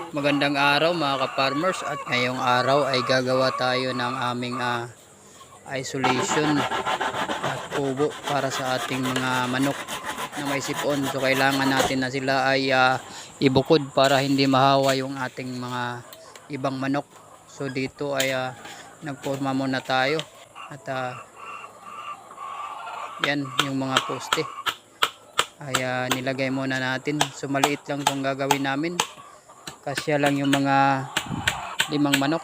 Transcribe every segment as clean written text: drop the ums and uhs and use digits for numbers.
Magandang araw mga ka-farmers, at ngayong araw ay gagawa tayo ng aming isolation at kubo para sa ating mga manok na may sipon. So kailangan natin na sila ay ibukod para hindi mahawa yung ating mga ibang manok. So dito ay nagporma muna tayo at yan yung mga poste ay nilagay muna natin. So maliit lang itong gagawin namin, kasya lang yung mga 5 manok.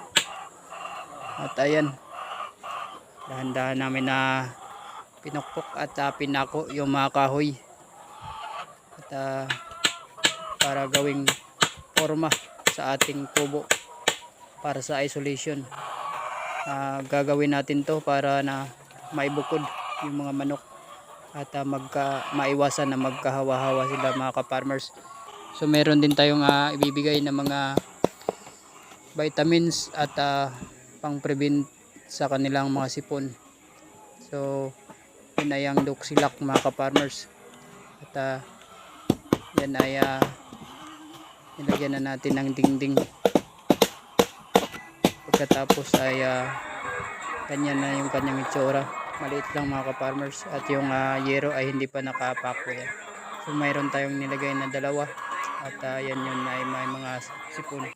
At ayan, dahan-dahan namin na pinukpok at pinako yung mga kahoy at para gawing forma sa ating kubo para sa isolation. Gagawin natin to para na maibukod yung mga manok at maiwasan na magkahawa-hawa sila mga ka-farmers. So meron din tayong ibibigay na mga vitamins at pang-prevent sa kanilang mga sipon. So yun ay ang Doxylac mga ka-farmers. At yan ay nilagyan na natin ng dingding. Pagkatapos ay ganyan na yung kanyang itsura. Maliit lang mga ka-farmers. At yung yero ay hindi pa nakapako yan. So mayroon tayong nilagay na 2. At yan yun ay may mga sipon.